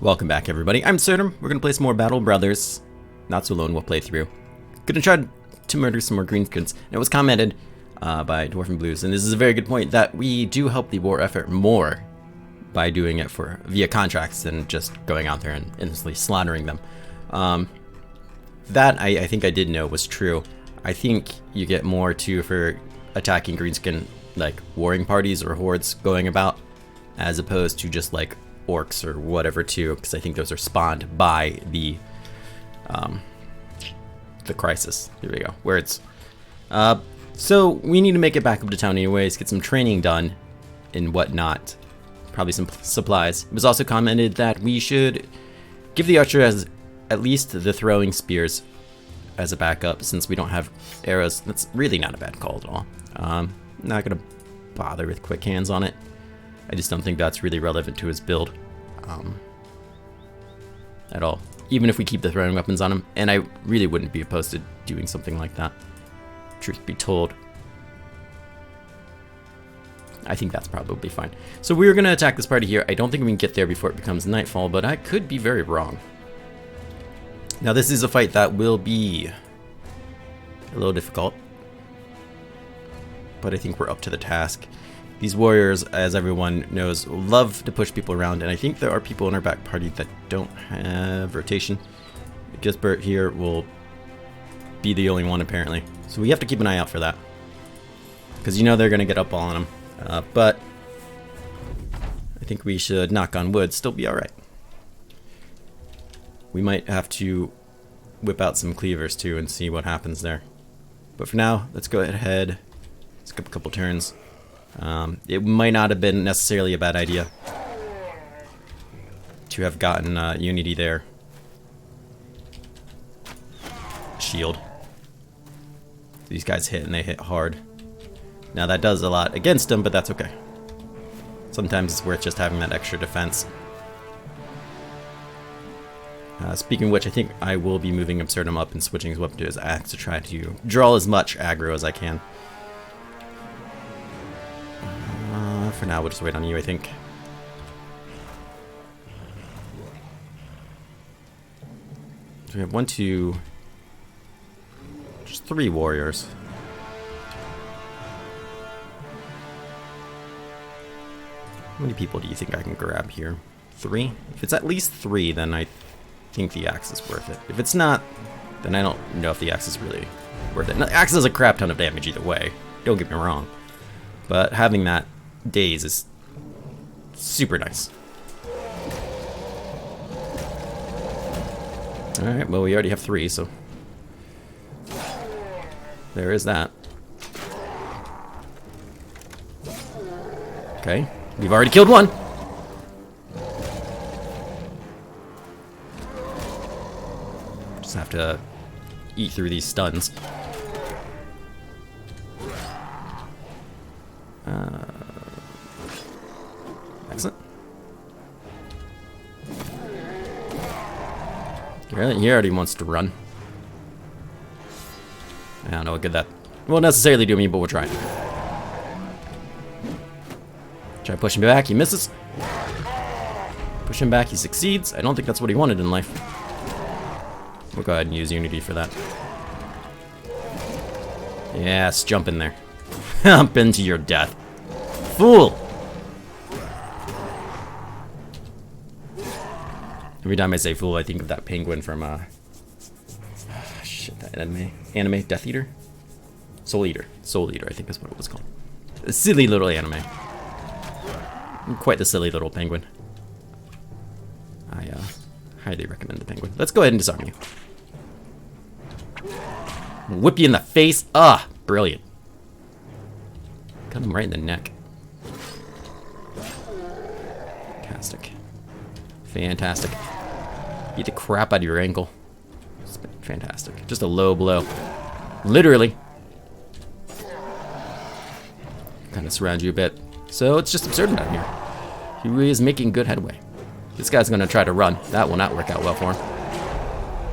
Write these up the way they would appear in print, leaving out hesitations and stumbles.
Welcome back, everybody. I'm Absurdum. We're gonna play some more Battle Brothers. Not so lone, we'll play through. Gonna try to murder some more greenskins. And it was commented by Dwarfen Blues, and this is a very good point, that we do help the war effort more by doing it via contracts than just going out there and endlessly slaughtering them. That I think I did know was true. I think you get more too for attacking greenskin, like warring parties or hordes going about, as opposed to just like orcs or whatever too, because I think those are spawned by the crisis. Here we go. Where it's so we need to make it back up to town anyways, get some training done and whatnot, probably some supplies. It was also commented that we should give the archer as at least the throwing spears as a backup, since we don't have arrows. That's really not a bad call at all. Not gonna bother with quick hands on it. I just don't think that's really relevant to his build at all, even if we keep the throwing weapons on him, and I really wouldn't be opposed to doing something like that, truth be told. I think that's probably fine. So we're going to attack this party here. I don't think we can get there before it becomes nightfall, but I could be very wrong. Now this is a fight that will be a little difficult, but I think we're up to the task. These warriors, as everyone knows, love to push people around, and I think there are people in our back party that don't have rotation. Gisbert here will be the only one apparently, so we have to keep an eye out for that, because you know they're going to get up on him. But I think we should, knock on wood, still be alright. We might have to whip out some cleavers too and see what happens there. But for now, let's go ahead, skip a couple turns. It might not have been necessarily a bad idea to have gotten Unity there. Shield. These guys hit, and they hit hard. Now that does a lot against them, but that's okay. Sometimes it's worth just having that extra defense. Speaking of which, I think I will be moving Absurdum up and switching his weapon to his axe to try to draw as much aggro as I can. For now, we'll just wait on you, I think. So we have 1, 2, just 3 warriors. How many people do you think I can grab here? 3? If it's at least 3, then I think the axe is worth it. If it's not, then I don't know if the axe is really worth it. Now, the axe does a crap ton of damage either way, don't get me wrong. But having that daze is super nice. Alright, well we already have 3, so there is that. Okay, we've already killed 1. Just have to eat through these stuns. Excellent. Really? He already wants to run. I don't know what good that won't necessarily do me, but we'll try. Try pushing back, he misses. Push him back, he succeeds. I don't think that's what he wanted in life. We'll go ahead and use Unity for that. Yes, jump in there. Jump into your death. Fool! Every time I say fool, I think of that penguin from, shit, that anime, Death Eater? Soul Eater, I think is what it was called. A silly little anime. Quite the silly little penguin. I, highly recommend the penguin. Let's go ahead and disarm you. Whip you in the face. Ah, brilliant. Cut him right in the neck. Fantastic. Fantastic. Beat the crap out of your ankle. It's been fantastic. Just a low blow. Literally. Kind of surround you a bit. So it's just Absurdum down here. He is making good headway. This guy's gonna try to run. That will not work out well for him.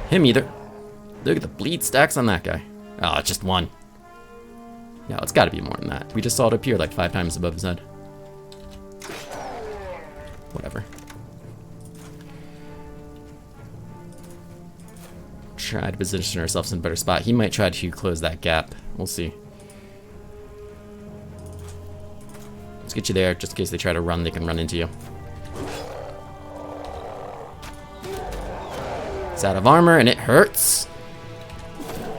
Him either. Look at the bleed stacks on that guy. Oh, it's just 1. No, it's gotta be more than that. We just saw it appear like 5 times above his head. Whatever. try to position ourselves in a better spot. He might try to close that gap. We'll see. Let's get you there, just in case they try to run, they can run into you. It's out of armor, and it hurts.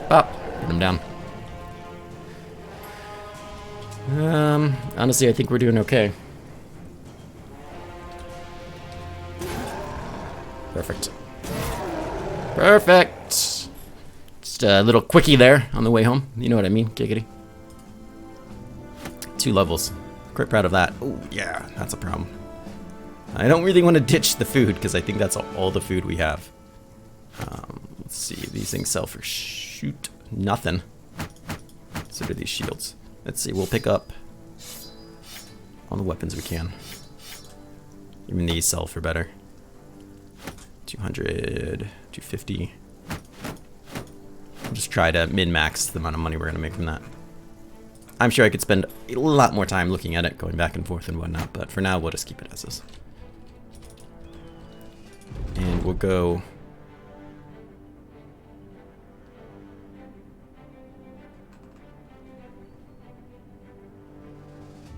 Pop. Put him down. Honestly, I think we're doing okay. Perfect. Perfect! Just a little quickie there on the way home. You know what I mean, giggity. 2 levels. Quite proud of that. Oh, yeah, that's a problem. I don't really want to ditch the food, because I think that's all the food we have. Let's see, these things sell for shoot nothing. So do these shields. Let's see, we'll pick up all the weapons we can. Even these sell for better. 200, 250. I'll just try to min-max the amount of money we're going to make from that. I'm sure I could spend a lot more time looking at it, going back and forth and whatnot, but for now we'll just keep it as is. And we'll go...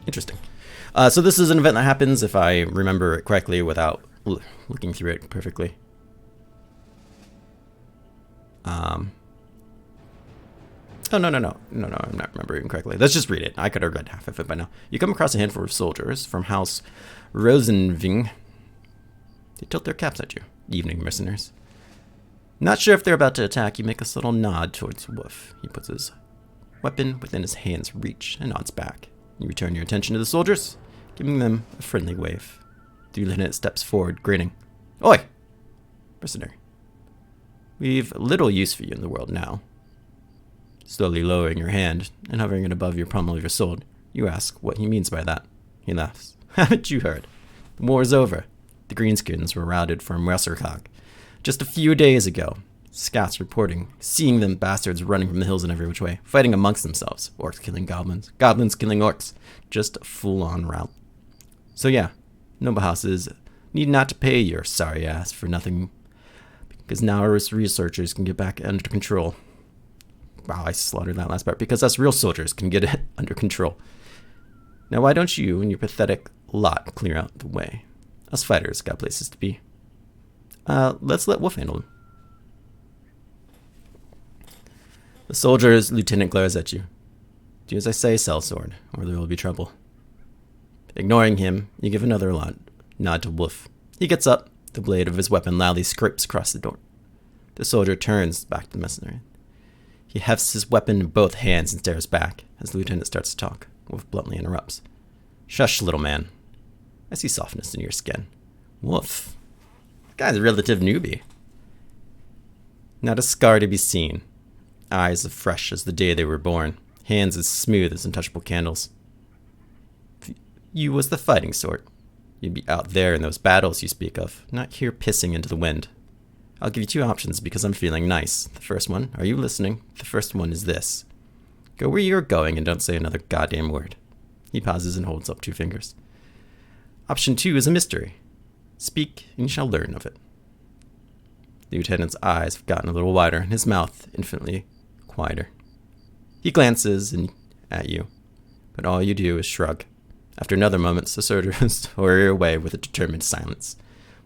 Interesting. So this is an event that happens, if I remember it correctly, without looking through it perfectly. Oh, no, I'm not remembering correctly. Let's just read it. I could have read half of it by now. You come across a handful of soldiers from House Rosenving. They tilt their caps at you. Evening, mercenaries. Not sure if they're about to attack, you make a subtle nod towards Wolf. He puts his weapon within his hand's reach and nods back. You return your attention to the soldiers, giving them a friendly wave. The lieutenant steps forward, grinning. Oi! Mercenary. We've little use for you in the world now. Slowly lowering your hand and hovering it above your pommel of your sword, you ask what he means by that. He laughs. Haven't you heard? The war is over. The greenskins were routed from Ijirok just a few days ago. Scouts reporting, seeing them bastards running from the hills in every which way, fighting amongst themselves. Orcs killing goblins, goblins killing orcs. Just a full-on rout. So yeah, noble houses need not to pay your sorry ass for nothing, because now our researchers can get back under control. Wow, I slaughtered that last part. Because us real soldiers can get it under control. Now why don't you and your pathetic lot clear out the way? Us fighters got places to be. Let's let Wolf handle him. The soldier's lieutenant glares at you. Do as I say, sellsword, or there will be trouble. Ignoring him, you give another nod to Wolf. He gets up. The blade of his weapon loudly scrapes across the door. The soldier turns back to the mercenary. He hefts his weapon in both hands and stares back. As the lieutenant starts to talk, Wolf bluntly interrupts. Shush, little man. I see softness in your skin. Wolf. The guy's a relative newbie. Not a scar to be seen. Eyes as fresh as the day they were born. Hands as smooth as untouchable candles. If you was the fighting sort, you'd be out there in those battles you speak of, not here pissing into the wind. I'll give you 2 options because I'm feeling nice. The first one, are you listening? The first one is this. Go where you're going and don't say another goddamn word. He pauses and holds up 2 fingers. Option 2 is a mystery. Speak and you shall learn of it. The lieutenant's eyes have gotten a little wider and his mouth infinitely quieter. He glances at you, but all you do is shrug. After another moment, the soldiers hurry away with a determined silence.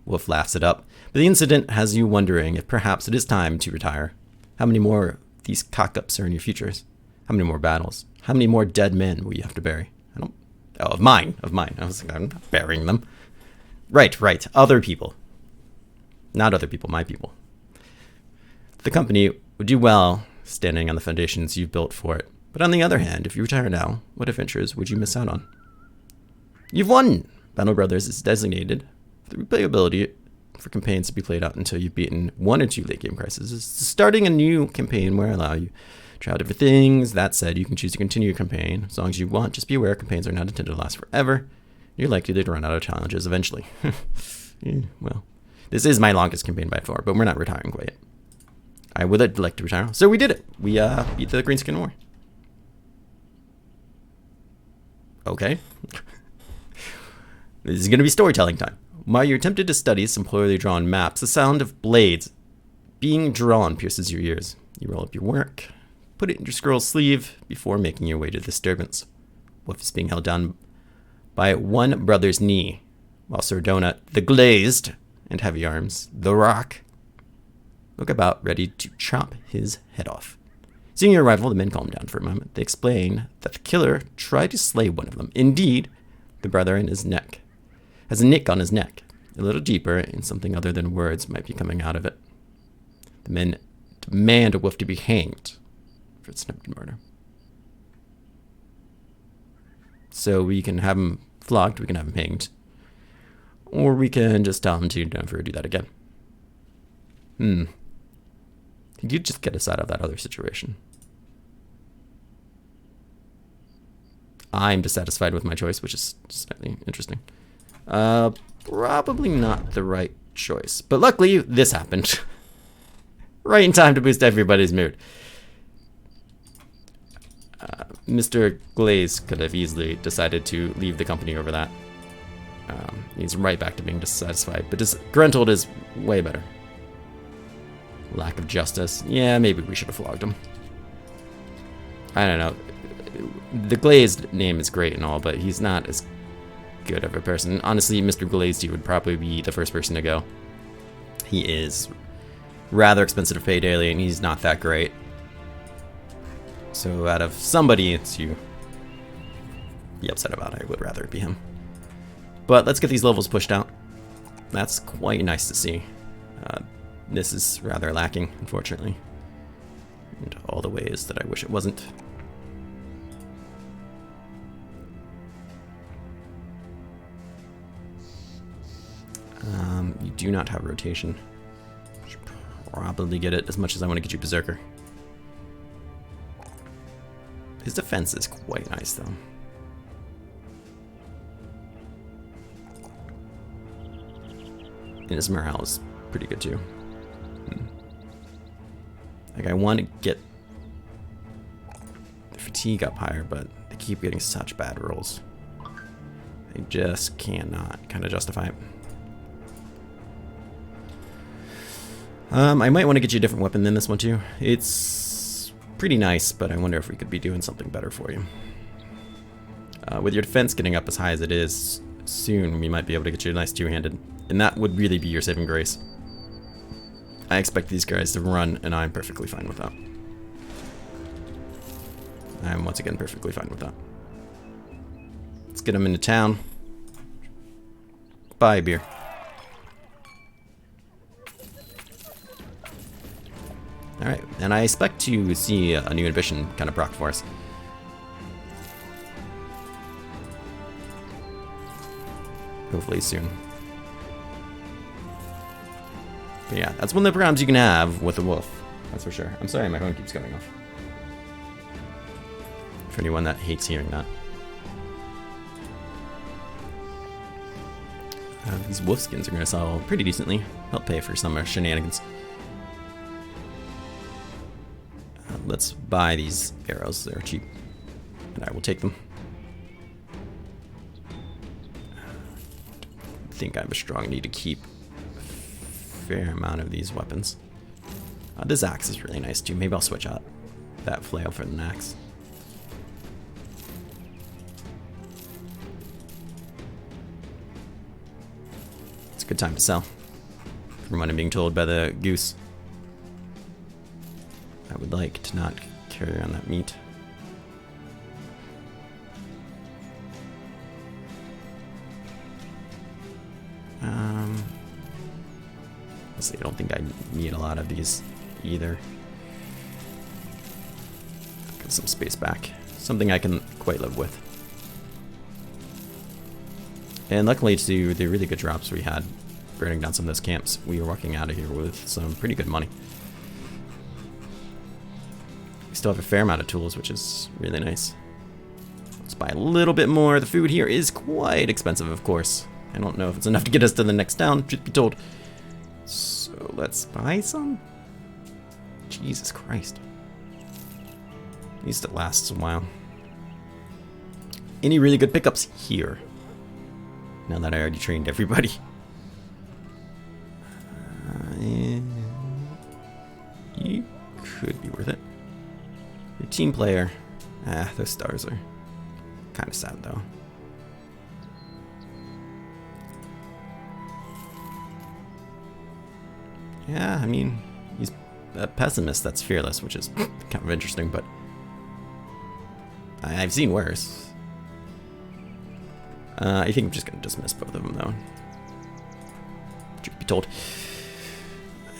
Wolf laughs it up, but the incident has you wondering if perhaps it is time to retire. How many more of these cock-ups are in your futures? How many more battles? How many more dead men will you have to bury? Of mine. I was like, I'm not burying them. Right. Other people. Not other people, my people. The company would do well standing on the foundations you've built for it. But on the other hand, if you retire now, what adventures would you miss out on? You've won! Battle Brothers is designated for the replayability for campaigns to be played out until you've beaten 1 or 2 late game crises. Starting a new campaign where allow you to try out different things. That said, you can choose to continue your campaign as long as you want. Just be aware campaigns are not intended to last forever. You're likely to run out of challenges eventually. Yeah, well, this is my longest campaign by far, but we're not retiring quite yet. I would like to retire. So we did it. We beat the Greenskin War. Okay. This is going to be storytelling time. While you're tempted to study some poorly drawn maps, the sound of blades Being drawn pierces your ears. You roll up your work, put it in your scroll sleeve before making your way to the disturbance. Wolf is being held down by one brother's knee, while Sir Donut, the Glazed, and Heavy Arms, the Rock, look about ready to chop his head off. Seeing your arrival, the men calm down for a moment. They explain that the killer tried to slay one of them. Indeed, the brother in his neck has a nick on his neck. A little deeper, and something other than words might be coming out of it. The men demand Wolf to be hanged for attempted murder. So we can have him flogged, we can have him hanged. Or we can just tell him to never do that again. He could just get us out of that other situation. I'm dissatisfied with my choice, which is slightly interesting. Probably not the right choice. But luckily, this happened. Right in time to boost everybody's mood. Mr. Glaze could have easily decided to leave the company over that. He's right back to being dissatisfied. But disgruntled is way better. Lack of justice. Yeah, maybe we should have flogged him. I don't know. The Glazed name is great and all, but he's not as good of a person. Honestly, Mr. Glazed would probably be the first person to go. He is rather expensive to pay daily, and he's not that great. So out of somebody to be upset about, I would rather it be him. But let's get these levels pushed out. That's quite nice to see. This is rather lacking, unfortunately, in all the ways that I wish it wasn't. You do not have rotation. Should probably get it as much as I want to get you Berserker. His defense is quite nice, though. And his morale is pretty good, too. Like, I want to get the fatigue up higher, but they keep getting such bad rolls. I just cannot kind of justify it. I might want to get you a different weapon than this one, too. It's pretty nice, but I wonder if we could be doing something better for you. With your defense getting up as high as it is, soon we might be able to get you a nice two-handed. And that would really be your saving grace. I expect these guys to run, and I'm perfectly fine with that. I'm once again perfectly fine with that. Let's get them into town. Buy a beer. Alright, and I expect to see a new ambition kind of proc for us. Hopefully soon. But yeah, that's one of the problems you can have with a wolf. That's for sure. I'm sorry, my phone keeps going off. For anyone that hates hearing that. These wolf skins are going to sell pretty decently. Help pay for some shenanigans. Let's buy these arrows. They're cheap. And I will take them. I think I have a strong need to keep a fair amount of these weapons. This axe is really nice too. Maybe I'll switch out that flail for an axe. It's a good time to sell. From what I'm being told by the goose. I would like to not carry on that meat. Honestly, I don't think I need a lot of these either. Get some space back. Something I can quite live with. And luckily, to the really good drops we had burning down some of those camps, we were walking out of here with some pretty good money. We still have a fair amount of tools, which is really nice. Let's buy a little bit more. The food here is quite expensive, of course. I don't know if it's enough to get us to the next town, truth be told. So let's buy some. Jesus Christ. At least it lasts a while. Any really good pickups here? Now that I already trained everybody. team player. Ah, those stars are kind of sad though. Yeah, I mean, he's a pessimist that's fearless, which is kind of interesting, but I've seen worse. I think I'm just gonna dismiss both of them though. Truth be told.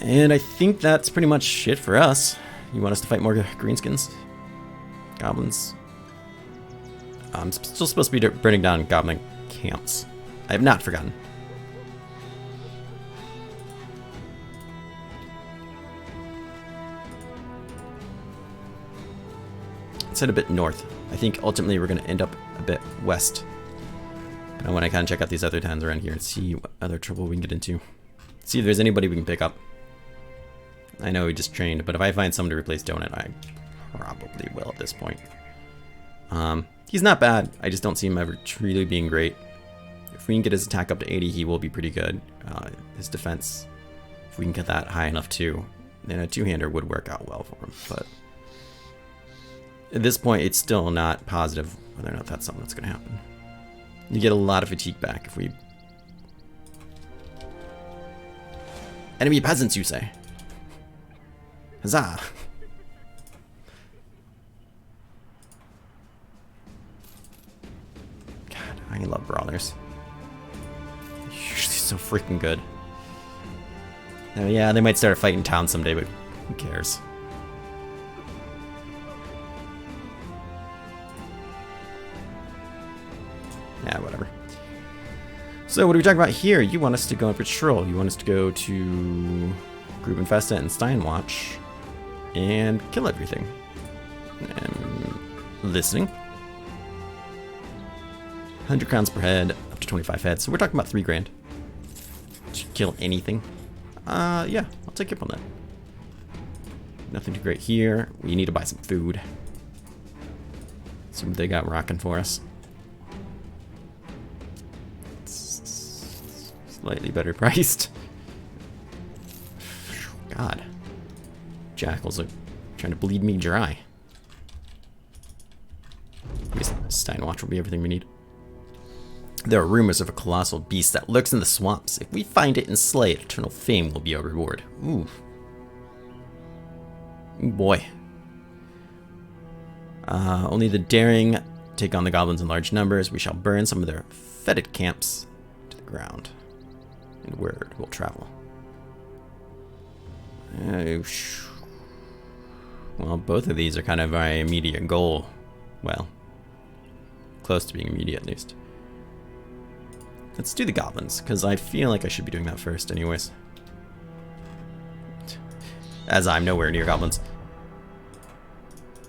And I think that's pretty much it for us. You want us to fight more greenskins? Goblins? I'm still supposed to be burning down goblin camps. I have not forgotten. Let's head a bit north. I think ultimately we're going to end up a bit west. I want to kind of check out these other towns around here and see what other trouble we can get into. See if there's anybody we can pick up. I know we just trained, but if I find someone to replace Donut, I probably will at this point. He's not bad. I just don't see him ever truly being great. If we can get his attack up to 80, he will be pretty good. His defense, if we can get that high enough too, then a two-hander would work out well for him. But at this point, it's still not positive whether or not that's something that's going to happen. You get a lot of fatigue back if we... Enemy peasants, you say? Huzzah! God, I love brawlers. They're usually so freaking good. Yeah, they might start a fight in town someday, but who cares? Yeah, whatever. So what are we talking about here? You want us to go on patrol. You want us to go to Group Infesta and Steinwatch and kill everything. And listening. 100 crowns per head, up to 25 heads. So we're talking about 3 grand. To kill anything. Yeah, I'll take you up on that. Nothing too great here. We need to buy some food. See what they got rocking for us. Slightly better priced. God. Jackals are trying to bleed me dry. I guess Steinwatch will be everything we need. There are rumors of a colossal beast that lurks in the swamps. If we find it and slay it, eternal fame will be our reward. Ooh. Ooh boy. Only the daring take on the goblins in large numbers. We shall burn some of their fetid camps to the ground. And word will travel. Well, both of these are kind of my immediate goal. Well, close to being immediate at least. Let's do the goblins, because I feel like I should be doing that first anyways. As I'm nowhere near goblins.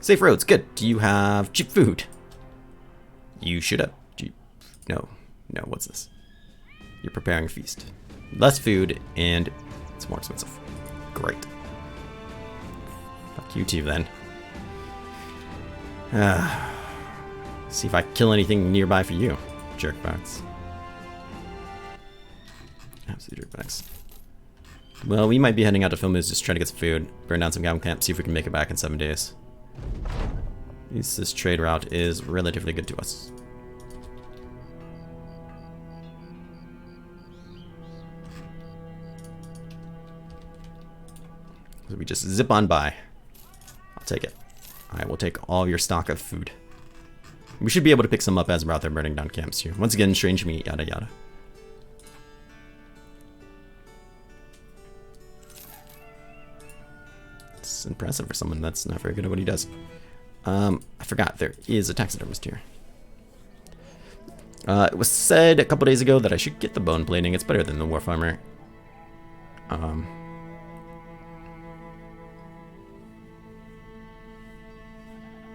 Safe roads, good. Do you have cheap food? You should have. No, what's this? You're preparing a feast. Less food, and it's more expensive. Great. Fuck you two then. See if I kill anything nearby for you, jerkbags. Absolute jerkbags. Well, we might be heading out to Filmus, just trying to get some food, burn down some goblin camp, see if we can make it back in 7 days. At least this trade route is relatively good to us. So we just zip on by. I'll take it. I will take all your stock of food. We should be able to pick some up as we're out there burning down camps here. Once again, strange meat, yada yada. It's impressive for someone that's not very good at what he does. I forgot, there is a taxidermist here. It was said a couple days ago that I should get the bone plating. It's better than the Warfarmer.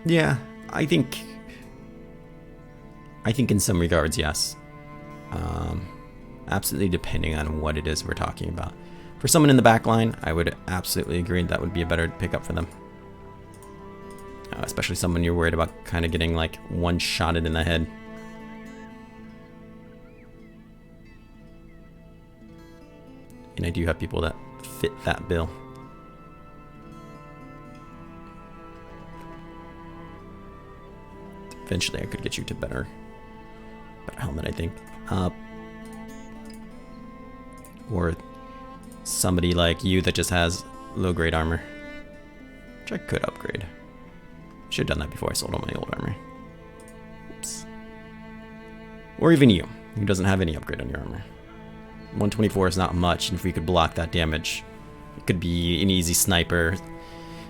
Yeah, I think in some regards, yes. Absolutely depending on what it is we're talking about. For someone in the back line, I would absolutely agree that would be a better pickup for them. Especially someone you're worried about kind of getting like one-shotted in the head. And I do have people that fit that bill. Eventually I could get you to better helmet, I think. Or somebody like you that just has low-grade armor. Which I could upgrade. Should have done that before I sold all my old armor. Oops. Or even you, who doesn't have any upgrade on your armor. 124 is not much, and if we could block that damage, it could be an easy sniper.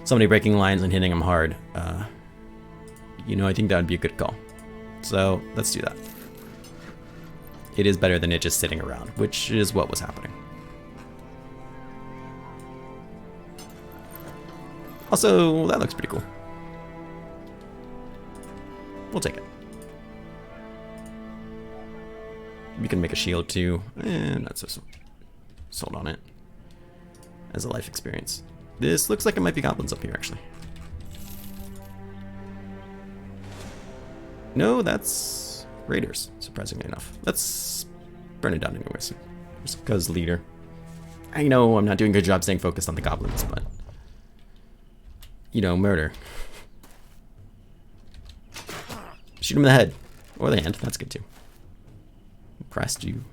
Somebody breaking lines and hitting them hard. You know, I think that would be a good call. So, let's do that. It is better than it just sitting around, which is what was happening. Also, that looks pretty cool. We'll take it. We can make a shield too. Not so sold on it. As a life experience. This looks like it might be goblins up here, actually. No, that's raiders, surprisingly enough. Let's burn it down anyways. Just because leader. I know I'm not doing a good job staying focused on the goblins, but you know, murder. Shoot him in the head. Or the hand, that's good too. Impressed you.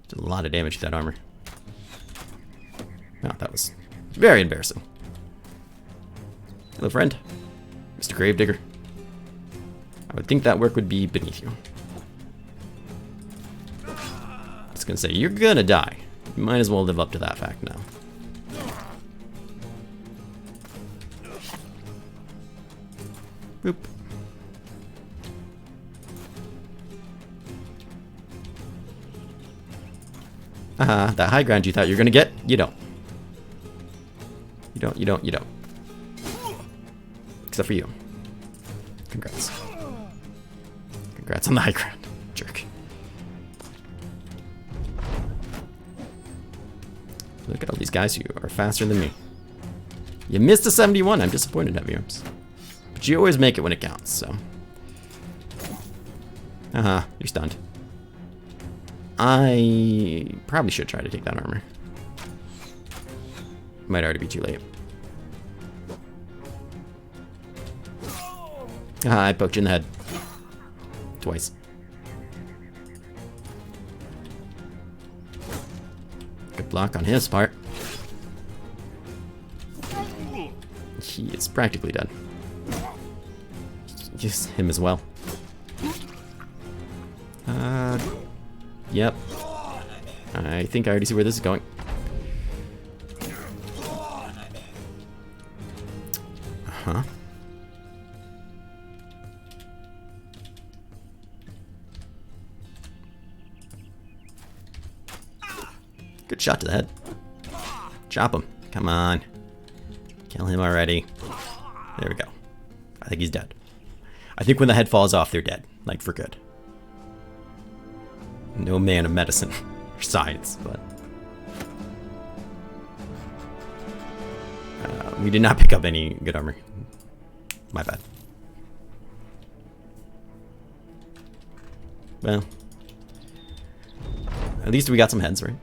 Did a lot of damage to that armor. Oh, that was very embarrassing. Hello, friend. Mr. Gravedigger. I would think that work would be beneath you. I was gonna say, you're gonna die. You might as well live up to that fact now. Boop. That high ground you thought you were gonna get, you don't. You don't. Except for you. Congrats. Congrats on the high ground, jerk. Look at all these guys who are faster than me. You missed a 71, I'm disappointed, Heavy Arms. But you always make it when it counts, so. You're stunned. I probably should try to take that armor. Might already be too late. I poked you in the head. Twice. Good block on his part. He is practically dead. Just him as well. Yep. I think I already see where this is going. Uh-huh. Good shot to the head. Chop him. Come on. Kill him already. There we go. I think he's dead. I think when the head falls off, they're dead. Like, for good. No man of medicine or science, but we did not pick up any good armor. My bad. Well, at least we got some heads, right?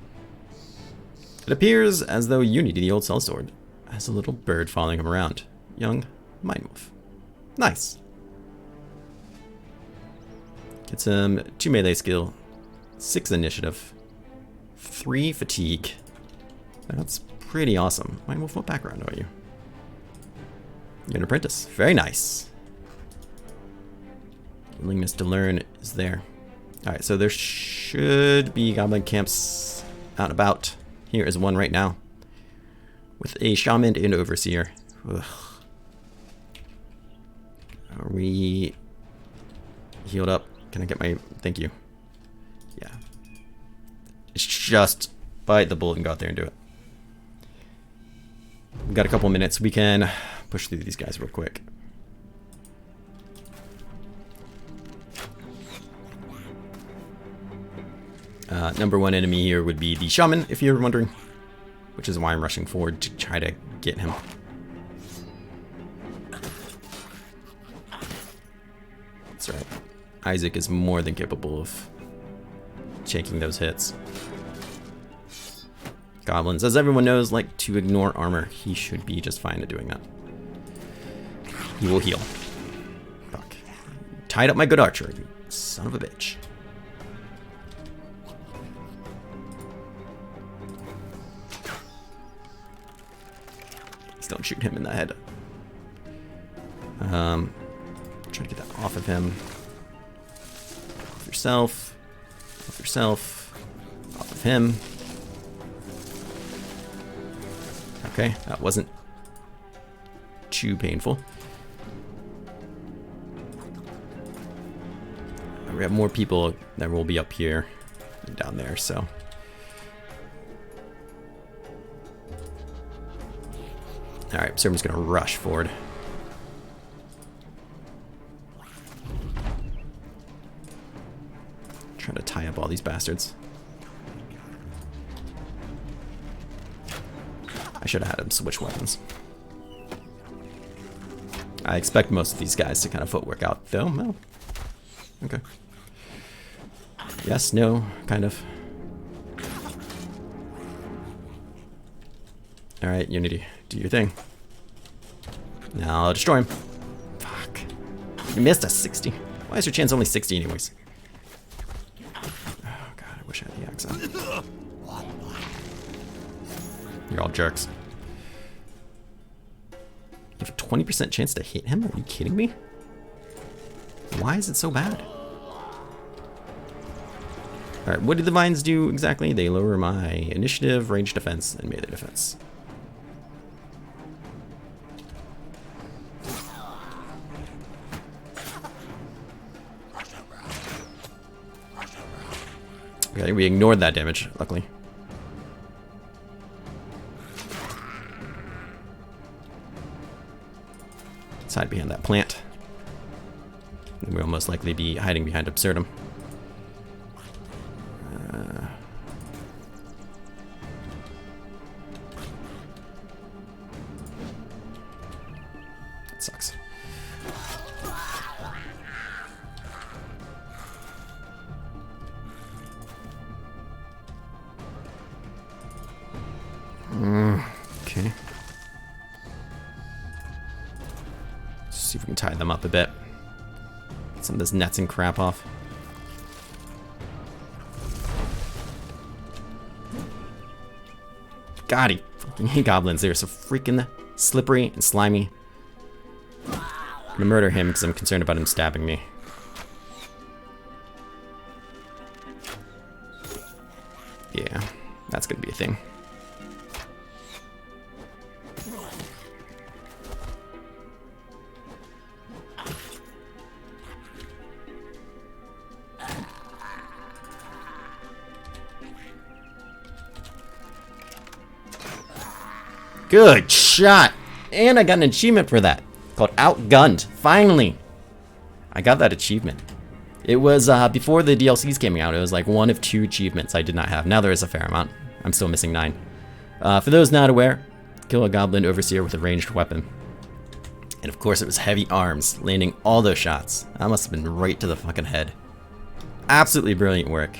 It appears as though Unity, the old sellsword, has a little bird following him around. Young Mine Wolf. Nice. Get some 2 melee skill. 6 initiative, 3 fatigue. That's pretty awesome. Mine Wolf, what background are you? You're an apprentice. Very nice. Willingness to learn is there. Alright, so there should be goblin camps out and about. Here is one right now. With a shaman and overseer. Ugh. Are we healed up? Can I get my... Thank you. Yeah. It's just bite the bullet and go out there and do it. We've got a couple minutes. We can push through these guys real quick. Number 1 enemy here would be the shaman, if you're wondering. Which is why I'm rushing forward to try to get him. That's right. Isaac is more than capable of taking those hits. Goblins, as everyone knows, like to ignore armor. He should be just fine at doing that. He will heal. Fuck. tied up my good archer, you son of a bitch. Please don't shoot him in the head. Try to get that off of him. Off yourself. Off yourself. Off of him. Okay, that wasn't too painful. We have more people that will be up here and down there, so. Alright, so I'm just gonna rush forward. Try to tie up all these bastards. I should have had him switch weapons. I expect most of these guys to kind of footwork out, though. Well, okay. Yes, no, kind of. Alright, Unity, do your thing. Now I'll destroy him. Fuck. You missed a 60. Why is your chance only 60 anyways? Oh god, I wish I had the axe out. You're all jerks. You have a 20% chance to hit him? Are you kidding me? Why is it so bad? Alright, what do the vines do exactly? They lower my initiative, range defense, and melee defense. Okay, we ignored that damage, luckily. Let's hide behind that plant. And we'll most likely be hiding behind Absurdum. That sucks. Okay. Let's see if we can tie them up a bit. Get some of this nets and crap off. God, he fucking hate goblins. They're so freaking slippery and slimy. I'm gonna murder him because I'm concerned about him stabbing me. Yeah, that's gonna be a thing. Good shot! And I got an achievement for that, called Outgunned. Finally! I got that achievement. It was before the DLCs came out. It was like one of 2 achievements I did not have. Now there is a fair amount. I'm still missing 9. For those not aware, kill a goblin overseer with a ranged weapon. And of course it was heavy arms, landing all those shots. That must have been right to the fucking head. Absolutely brilliant work.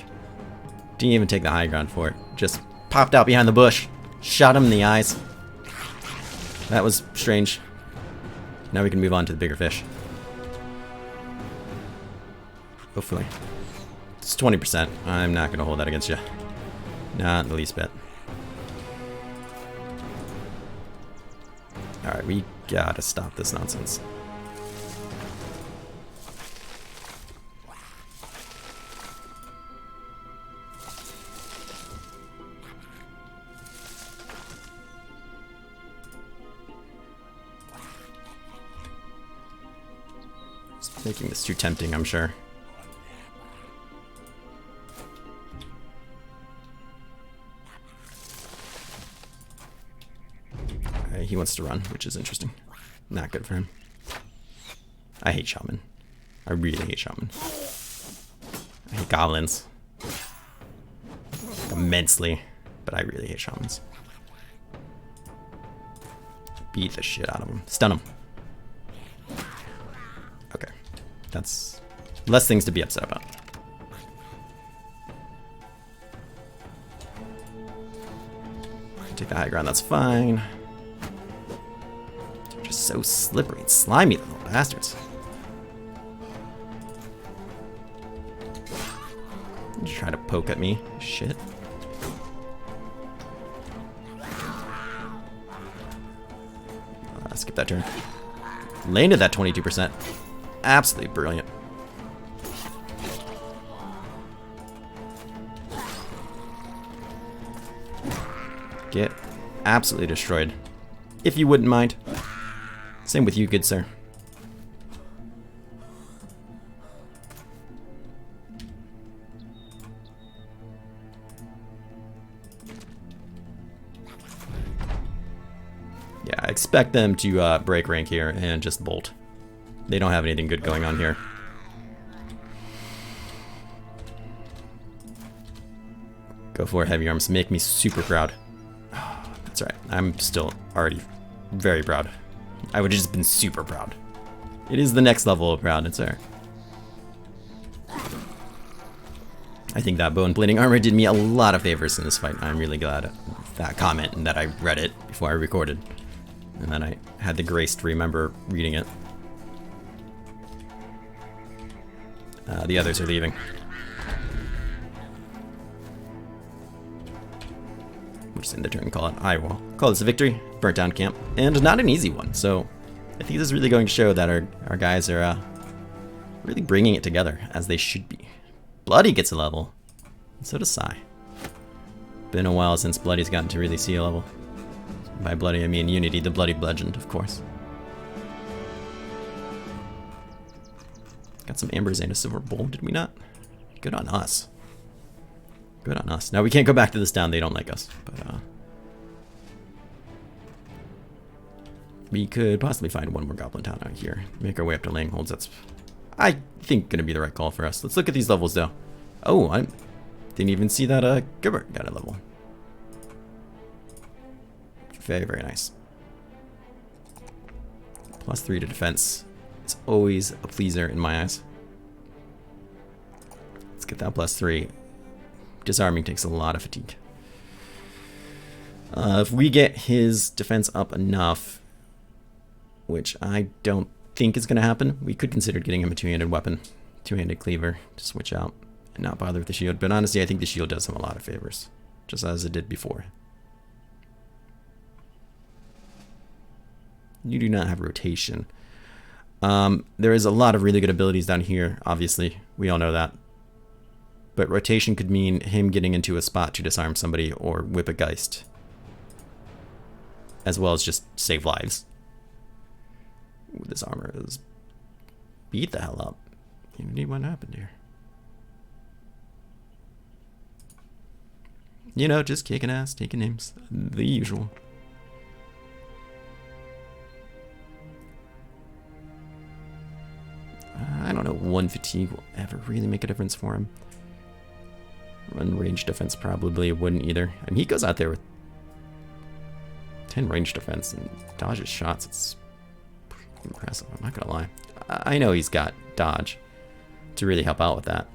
Didn't even take the high ground for it. Just popped out behind the bush, shot him in the eyes. That was strange. Now we can move on to the bigger fish. Hopefully. It's 20%. I'm not going to hold that against you. Not the least bit. Alright, we gotta stop this nonsense. Making this too tempting, I'm sure. He wants to run, which is interesting. Not good for him. I hate shaman. I really hate shaman. I hate goblins. Immensely, but I really hate shamans. Beat the shit out of them. Stun them. Okay. That's less things to be upset about. Take the high ground, that's fine. They're just so slippery and slimy, the little bastards. poke at me. Shit. Skip that turn. Landed that 22%. Absolutely brilliant. Get absolutely destroyed. If you wouldn't mind. Same with you, good sir. Yeah, I expect them to break rank here and just bolt. They don't have anything good going on here. Go for it, heavy arms. Make me super proud. That's right. I'm still already very proud. I would have just been super proud. It is the next level of proud, it's there. I think that bone plating armor did me a lot of favors in this fight. I'm really glad of that comment and that I read it before I recorded. And then I had the grace to remember reading it. The others are leaving. We'll just end the turn and call it. I will call this a victory. Burnt down camp. And not an easy one, so I think this is really going to show that our guys are really bringing it together, as they should be. Bloody gets a level, and so does Sai. Been a while since Bloody's gotten to really see a level. By Bloody, I mean Unity, the Bloody Legend, of course. Got some ambers and a silver bowl, did we not? Good on us. Good on us. Now we can't go back to this town, they don't like us, but we could possibly find one more goblin town out here. Make our way up to Langholds. That's, I think, gonna be the right call for us. Let's look at these levels though. Oh, I didn't even see that Gilbert got a level. Very, very nice. +3 to defense. It's always a pleaser in my eyes. Let's get that +3. Disarming takes a lot of fatigue. If we get his defense up enough, which I don't think is going to happen, we could consider getting him a two-handed weapon, two-handed cleaver, to switch out and not bother with the shield. But honestly, I think the shield does him a lot of favors, just as it did before. You do not have rotation. There is a lot of really good abilities down here, obviously. We all know that. But rotation could mean him getting into a spot to disarm somebody or whip a Geist. As well as just save lives. Ooh, this armor is beat the hell up. Unity, what happened here? You know, just kicking ass, taking names. The usual. I don't know, 1 fatigue will ever really make a difference for him. Run range defense probably wouldn't either. I mean, he goes out there with 10 range defense and dodges shots. It's pretty impressive, I'm not gonna lie. I know he's got dodge to really help out with that.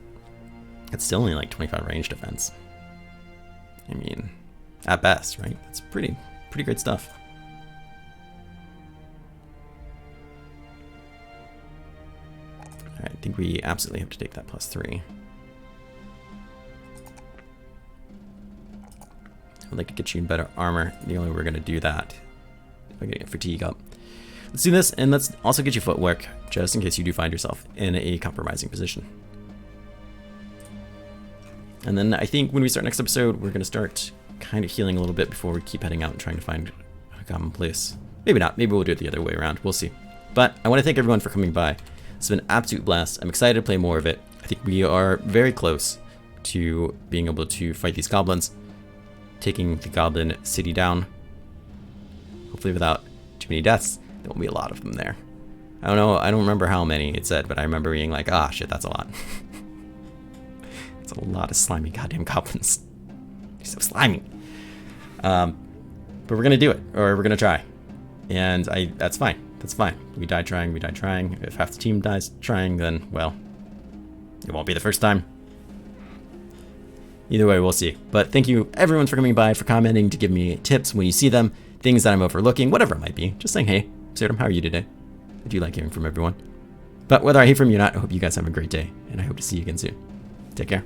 It's still only like 25 range defense. I mean, at best, right? It's pretty great stuff. Alright, I think we absolutely have to take that +3. I'd like to get you in better armor. The only way we're going to do that is by getting a fatigue up. Let's do this, and let's also get you footwork, just in case you do find yourself in a compromising position. And then I think when we start next episode, we're going to start kind of healing a little bit before we keep heading out and trying to find a common place. Maybe not. Maybe we'll do it the other way around. We'll see. But I want to thank everyone for coming by. It's been an absolute blast. I'm excited to play more of it. I think we are very close to being able to fight these goblins, taking the goblin city down. Hopefully without too many deaths. There won't be a lot of them there. I don't know. I don't remember how many it said, but I remember being like, ah, shit, that's a lot. It's a lot of slimy goddamn goblins. They're so slimy. But we're gonna do it, or we're gonna try, and that's fine. That's fine. We die trying. We die trying. If half the team dies trying, then well, it won't be the first time. Either way, we'll see. But thank you everyone for coming by, for commenting, to give me tips when you see them, things that I'm overlooking, whatever it might be. Just saying, hey, Absurdum, how are you today? I do like hearing from everyone. But whether I hear from you or not, I hope you guys have a great day, and I hope to see you again soon. Take care.